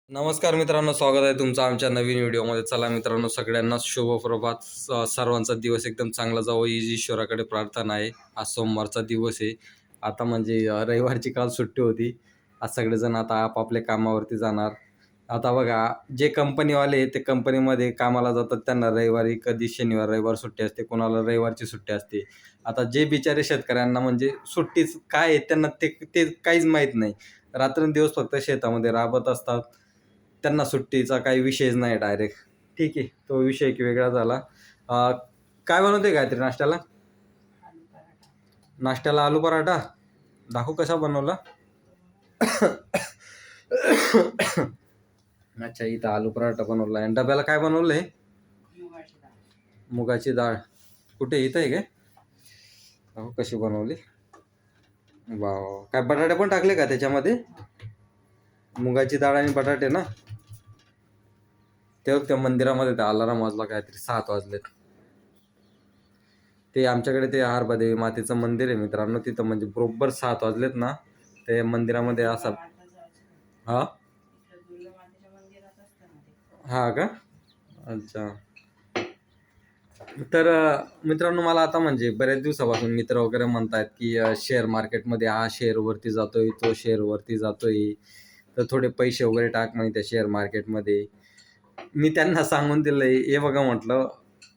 नमस्कार मित्रांनो, स्वागत आहे तुमचं आमच्या नवीन व्हिडिओमध्ये. चला मित्रांनो, सगळ्यांना शुभ प्रभात. सर्वांचा दिवस एकदम चांगला जावं ही ईश्वराकडे प्रार्थना आहे. आज सोमवारचा दिवस आहे. आता म्हणजे रविवारची काल सुट्टी होती. आज सगळेजण आता आपापल्या कामावरती जाणार. आता बघा, जे कंपनीवाले ते कंपनीमध्ये कामाला जातात त्यांना रविवारी, कधी शनिवार रविवार सुट्टी असते, कोणाला रविवारची सुट्टी असते. आता जे बिचारे शेतकऱ्यांना म्हणजे सुट्टीच काय आहे त्यांना ते ते काहीच माहीत नाही. रात्रंदिवस फक्त शेतामध्ये राबत असतात. त्यांना सुट्टीचा काही विषयच नाही डायरेक्ट. ठीक आहे, तो विषय एक वेगळा झाला. काय बनवते गायत्री नाश्त्याला? नाश्त्याला आलू पराठा. दाखवू कसा बनवला? अच्छा, इथं आलू पराठा बनवला आणि डब्याला काय बनवलंय? मुगाची डाळ. कुठे इथं आहे काय? दाखवू कशी बनवली. वाव, काय बटाटे पण टाकले का त्याच्यामध्ये? मुगाची डाळ आणि बटाटे ना. तेव्हा त्या मंदिरामध्ये त्या अलाराम वाजला, काहीतरी 7 वाजलेत. ते आमच्याकडे ते हरबादेवी मातेचं मंदिर आहे मित्रांनो. तिथं म्हणजे बरोबर 7 वाजलेत ना, ते मंदिरामध्ये असा. हा हा का? अच्छा. तर मित्रांनो, मला आता म्हणजे बऱ्याच दिवसापासून मित्र वगैरे म्हणतायत की शेअर मार्केटमध्ये हा शेअर वरती जातोय, तो शेअर वरती जातोय, तर थोडे पैसे वगैरे टाक म्हणे त्या शेअर मार्केटमध्ये. मी त्यांना सांगून दिलंय, हे बघा म्हटलं,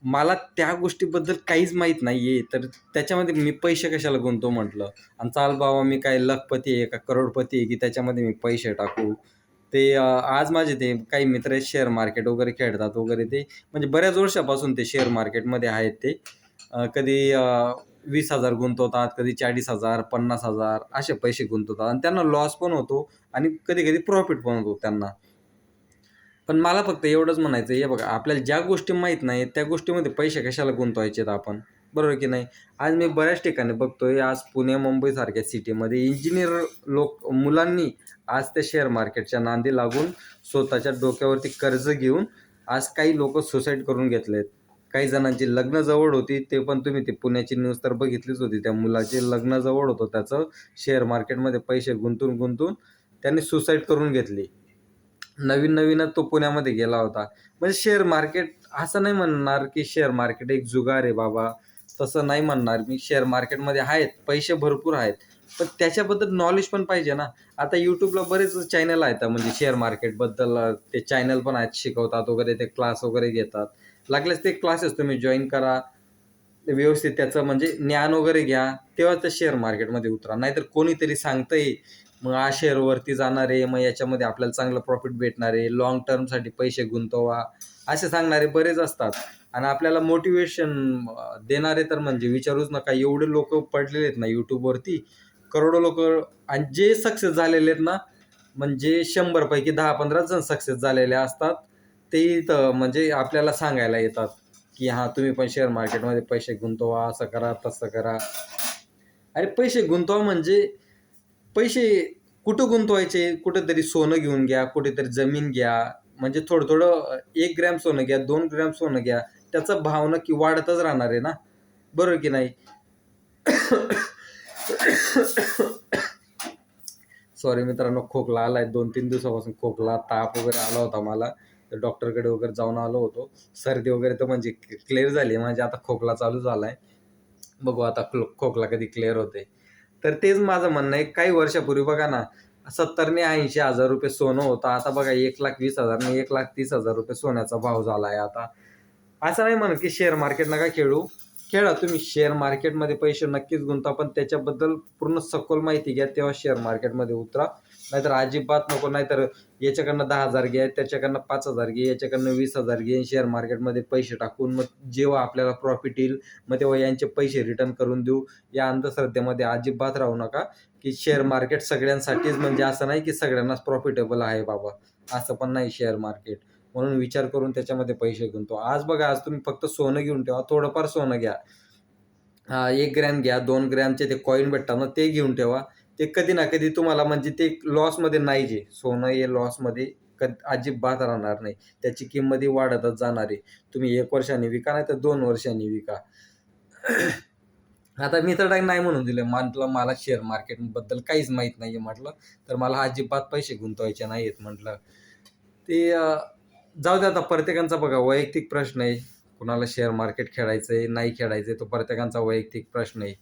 मला त्या गोष्टीबद्दल काहीच माहीत नाही आहे, तर त्याच्यामध्ये मी पैसे कशाला गुंतवू म्हटलं. आणि चाल बाबा, मी काय लखपती आहे का करोडपती आहे की त्याच्यामध्ये मी पैसे टाकू. ते आज माझे ते काही मित्र आहेत, शेअर मार्केट वगैरे खेळतात वगैरे. ते म्हणजे बऱ्याच वर्षापासून ते शेअर मार्केटमध्ये आहेत. ते कधी 20,000 गुंतवतात, कधी 40,000, 50,000 असे पैसे गुंतवतात आणि त्यांना लॉस पण होतो आणि कधी कधी प्रॉफिट पण होतो त्यांना. पण मला फक्त एवढंच म्हणायचं आहे, हे बघा, आपल्याला ज्या गोष्टी माहीत नाही त्या गोष्टीमध्ये पैसे कशाला गुंतवायचेत आपण, बरोबर की नाही? आज मी बऱ्याच ठिकाणी बघतोय, आज पुणे मुंबईसारख्या सिटीमध्ये इंजिनियर मुलांनी आज त्या शेअर मार्केटच्या नांदी लागून स्वतःच्या डोक्यावरती कर्ज घेऊन आज काही लोक सुसाईड करून घेतलेत. काही जणांची लग्न जवळ होती, ते पण तुम्ही ते पुण्याची न्यूज तर बघितलीच होती. त्या मुलाचे लग्न जवळ होतं, त्याचं शेअर मार्केटमध्ये पैसे गुंतून गुंतून त्यांनी सुसाईड करून घेतली. नवीनच तो पुण्यामध्ये गेला होता. म्हणजे शेअर मार्केट असं नाही म्हणणार की शेअर मार्केट एक जुगार आहे बाबा, तसं नाही म्हणणार मी. शेअर मार्केटमध्ये आहेत, पैसे भरपूर आहेत, पण त्याच्याबद्दल नॉलेज पण पाहिजे ना. आता यूट्यूबला बरेच चॅनल आहेत म्हणजे शेअर मार्केटबद्दल. ते चॅनल पण आहेत, शिकवतात वगैरे, ते क्लास वगैरे घेतात. लागल्यास ते क्लासेस तुम्ही जॉईन करा, व्यवस्थित त्याचं म्हणजे ज्ञान वगैरे घ्या, तेव्हा त्या शेअर मार्केटमध्ये उतरा. नाहीतर कोणीतरी सांगतंय मग हा शेअरवरती जाणार आहे, मग याच्यामध्ये आपल्याला चांगलं प्रॉफिट भेटणार आहे, लॉंग टर्मसाठी पैसे गुंतवा, असे सांगणारे बरेच असतात. आणि आपल्याला मोटिवेशन देणारे तर म्हणजे विचारूच नका. एवढे लोक पडलेले आहेत ना यूट्यूबवरती, करोडो लोक. आणि जे सक्सेस झालेले आहेत ना, म्हणजे 100 पैकी 10-15 जण सक्सेस झालेले असतात. ते इथं म्हणजे आपल्याला सांगायला येतात की हां, तुम्ही पण शेअर मार्केटमध्ये पैसे गुंतवा, असं करा तसं करा. अरे पैसे गुंतवा म्हणजे पैसे कुठं गुंतवायचे? कुठेतरी सोनं घेऊन घ्या, कुठेतरी जमीन घ्या. म्हणजे थोडं-थोडं 1 ग्रॅम सोनं घ्या, 2 ग्रॅम सोनं घ्या. त्याचा भाव नक्की वाढतच राहणार आहे ना, बरोबर की नाही? सॉरी मित्रांनो, खोकला आलाय. 2-3 दिवसापासून खोकला, ताप वगैरे आला होता मला. तर डॉक्टरकडे वगैरे जाऊन आलो होतो. सर्दी वगैरे तर म्हणजे क्लिअर झाली, म्हणजे आता खोकला चालू झालाय. बघू आता खोकला कधी क्लिअर होते. तर तेच माझं म्हणणं आहे. काही वर्षापूर्वी बघा ना, 70 ने 80,000 रुपये सोनं होतं. आता बघा 1,20,000 ने 1,30,000 रुपये सोन्याचा भाव झाला आहे आता. असं नाही म्हणत की शेअर मार्केट नका खेळू. खेळा तुम्ही, शेअर मार्केटमध्ये पैसे नक्कीच गुंतवा, पण त्याच्याबद्दल पूर्ण सखोल माहिती घ्या, तेव्हा शेअर मार्केटमध्ये उतरा. नाहीतर अजिबात नको. नाहीतर याच्याकडनं 10,000 घे, त्याच्याकडनं 5,000 घे, याच्याकडनं 20,000 घे, शेअर मार्केटमध्ये पैसे टाकून मग जेव्हा आपल्याला प्रॉफिट येईल मग तेव्हा यांचे पैसे रिटर्न करून देऊ. या अंधश्रद्धेमध्ये अजिबात राहू नका की शेअर मार्केट सगळ्यांसाठीच, म्हणजे असं नाही की सगळ्यांनाच प्रॉफिटेबल आहे बाबा, असं पण नाही शेअर मार्केट. म्हणून विचार करून त्याच्यामध्ये पैसे गुंतवा. आज बघा, आज तुम्ही फक्त सोनं घेऊन ठेवा, थोडंफार सोनं घ्या. 1 ग्रॅम घ्या, 2 ग्रॅमचे ते कॉईन भेटतात ना, ते घेऊन ठेवा. ते कधी ना कधी तुम्हाला म्हणजे ते लॉसमध्ये नाही. जे सोनं हे लॉसमध्ये अजिबात राहणार नाही. त्याची किंमत वाढतच जाणार आहे. तुम्ही 1 वर्षाने विका, नाही तर 2 वर्षांनी विका. आता मी तर नाही म्हणून दिलं. म्हटलं मला शेअर मार्केटबद्दल काहीच माहीत नाही आहे म्हटलं, तर मला अजिबात पैसे गुंतवायचे नाही आहेत म्हटलं. ते जाऊ दे आता प्रत्येकाचा बघा वैयक्तिक प्रश्न आहे. कुणाला शेअर मार्केट खेळायचं आहे, नाही खेळायचं आहे, तो प्रत्येकाचा वैयक्तिक प्रश्न आहे.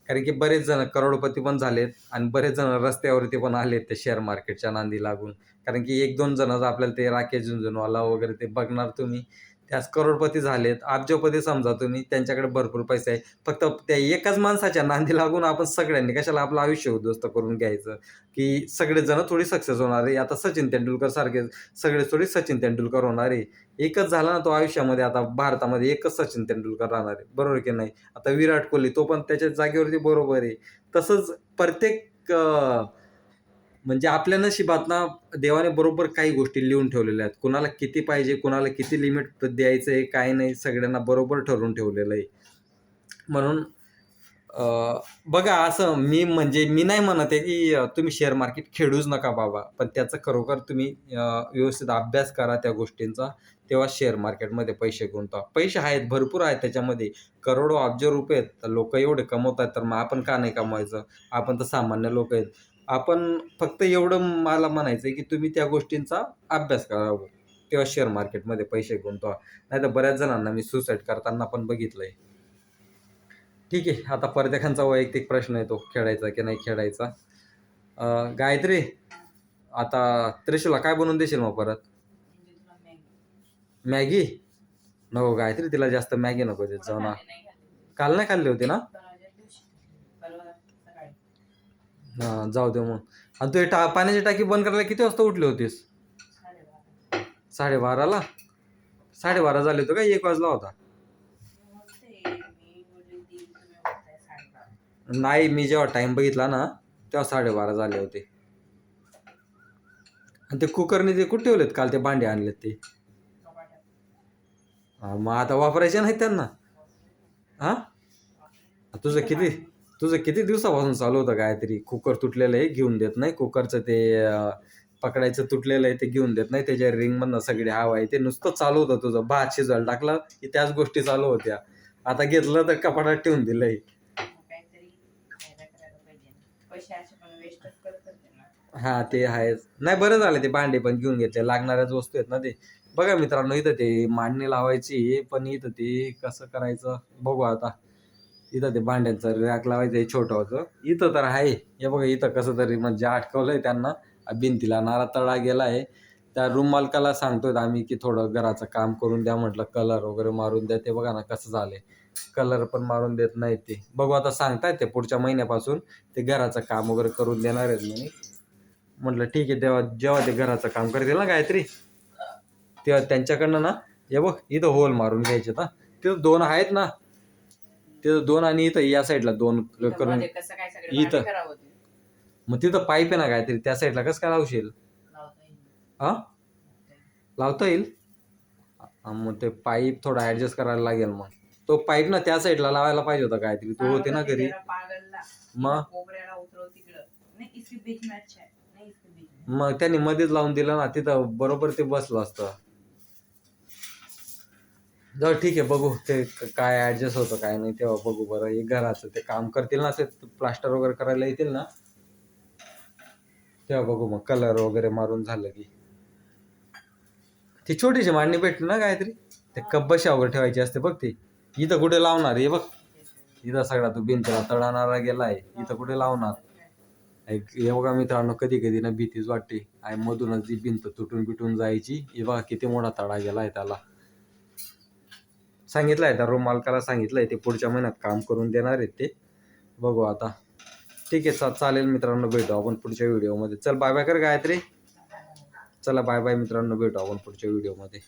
कारण की बरेच जण करोडपती पण झालेत आणि बरेच जण रस्त्यावरती पण आलेत ते शेअर मार्केटच्या नादी लागून. कारण की 1-2 जणच आपल्याला ते राकेश झुनझुनवाला वगैरे ते बघणार तुम्ही. त्याच करोडपती झालेत, अब्जोपती समजा तुम्ही, त्यांच्याकडे भरपूर पैसे आहे. फक्त त्या एकाच माणसाच्या नादी लागून आपण सगळ्यांनी कशाला आपलं आयुष्य उद्ध्वस्त करून घ्यायचं, की सगळेजण थोडी सक्सेस होणार आहे. आता सचिन तेंडुलकर सारखे सगळे थोडी सचिन तेंडुलकर होणार आहे. एकच झाला ना तो आयुष्यामध्ये, आता भारतामध्ये एकच सचिन तेंडुलकर राहणार आहे. बरोबर की नाही? आता विराट कोहली तो पण त्याच्या जागेवरती बरोबर आहे. तसंच प्रत्येक म्हणजे आपल्या नशिबात ना देवाने बरोबर काही गोष्टी लिहून ठेवलेल्या आहेत. कुणाला किती पाहिजे, कुणाला किती लिमिट द्यायचं आहे, काय नाही सगळ्यांना बरोबर ठरवून ठेवलेलं आहे. म्हणून बघा असं म्हणजे मी नाही म्हणत आहे, की तुम्ही शेअर मार्केट खेळूच नका बाबा. पण त्याचा खरोखर तुम्ही व्यवस्थित अभ्यास करा त्या गोष्टींचा. तेव्हा शेअर मार्केटमध्ये पैसे गुंतवा. पैसे आहेत, भरपूर आहेत त्याच्यामध्ये. करोडो अब्ज रुपये आहेत. तर लोकं एवढे कमवतात, तर मग आपण का नाही कमवायचं? आपण तर सामान्य लोक आहेत. आपण फक्त एवढं मला म्हणायचं आहे, की तुम्ही त्या गोष्टींचा अभ्यास करावा. तेव्हा शेअर मार्केटमध्ये पैसे गुंतवा. नाहीतर बऱ्याच जणांना मी सुसाईड करताना पण बघितलंय. ठीक आहे. आता प्रत्येकाचा वैयक्तिक प्रश्न आहे तो खेळायचा की नाही खेळायचा. गायत्री, आता त्रिशूला काय बनवून देशील मग परत? मॅगी? नको गायत्री, तिला जास्त मॅगी नको देत जाऊ ना. काल नाही खाल्ली होती ना? हां, जाऊ दे मग. आणि तू पाण्याची टाकी बंद करायला किती वाजता उठली होतीस? 12:30ला? 12:30 झाले होते का 1 वाजला होता? नाही, मी जेव्हा टाइम बघितला ना तेव्हा 12:30 झाले होते. आणि ते कुकरने ते कुठे ठेवलेत काल ते भांडे आणलेत ते? मग आता वापरायचे नाहीत त्यांना? हा, तुझं किती दिवसापासून चालू होतं गायत्री? कुकर तुटलेलं आहे, घेऊन देत नाही. कुकरचं ते पकडायचं तुटलेलं आहे, ते घेऊन देत नाही. त्याच्या रिंगमधनं सगळी हवा आहे. ते नुसतं चालू होतं तुझं. भात शिजवायला टाकलं की त्याच गोष्टी चालू होत्या. आता घेतलं तर कपाटात ठेवून दिलंय. हा, ते आहेच. नाही, बरं झालं ते भांडे पण घेऊन घेतले. लागणाऱ्याच वस्तू आहेत ना ते. बघा मित्रांनो, इथं ते मांडणी लावायची, पण इथं ते कसं करायचं बघू आता. इथं ते भांड्यांचं रॅक लावायचं आहे छोटंसं. इथं तर आहे. हे बघा इथं कसं तरी म्हणजे अटकवलंय त्यांना. भिंतीला नारा तडा गेला आहे. त्या रूम मालकाला सांगतोय आम्ही, की थोडं घराचं काम करून द्या म्हटलं, कलर वगैरे मारून द्या. ते बघा ना कसं झालंय. कलर पण मारून देत नाहीत ते. बघू आता, सांगतायत ते पुढच्या महिन्यापासून ते घराचं काम वगैरे करून देणार आहेत म्हणे. म्हटलं ठीक आहे, तेव्हा जेव्हा ते घराचं काम करतील ना गायत्री, तेव्हा त्यांच्याकडनं ना हे बघ इथं होल मारून घ्यायचे ना. तिथं 2 आहेत ना, तिथं 2 आणि इथं या साईडला 2 करून इथं. मग तिथं पाईप आहे ना काहीतरी, त्या साईडला कसं काय लावशील? हा, लावता येईल. मग ते पाईप थोडा ऍडजस्ट करायला लागेल. मग तो पाईप ना त्या साईडला लावायला पाहिजे होता काहीतरी. तू होते ना घरी. मग त्यांनी मध्येच लावून दिलं ना, तिथं बरोबर ते बसलं असतं. जाऊ ठीक आहे, बघू ते काय ऍडजस्ट होतं काय नाही तेव्हा बघू. बरं, हे घराचं ते काम करतील ना, ते प्लास्टर वगैरे करायला येतील ना, तेव्हा बघू. मग कलर वगैरे मारून झालं की ती छोटीशी मांडणी भेटली ना काहीतरी, ते कब्बशा वगैरे ठेवायची असते बघ ती. इथं कुठे लावणार हे बघ, इथं सगळा तू भिंतीला तडाणारा गेलाय, इथं कुठे लावणार? हे बघा मित्रांनो, कधी कधी ना भीतीच वाटते. आणि मधूनच जी भिंत तुटून बिटून जायची. हे बघा किती मोठा तडा गेलाय त्याला. सांगितलंय त्या रूम मालकाला, सांगितलंय ते पुढच्या महिन्यात काम करून देणार आहेत ते. बघू आता. ठीक आहे, चालेल मित्रांनो, भेटू आपण पुढच्या व्हिडिओमध्ये. चल बाय बाय कर गायत्री. चला बाय बाय मित्रांनो, भेटू आपण पुढच्या व्हिडिओमध्ये.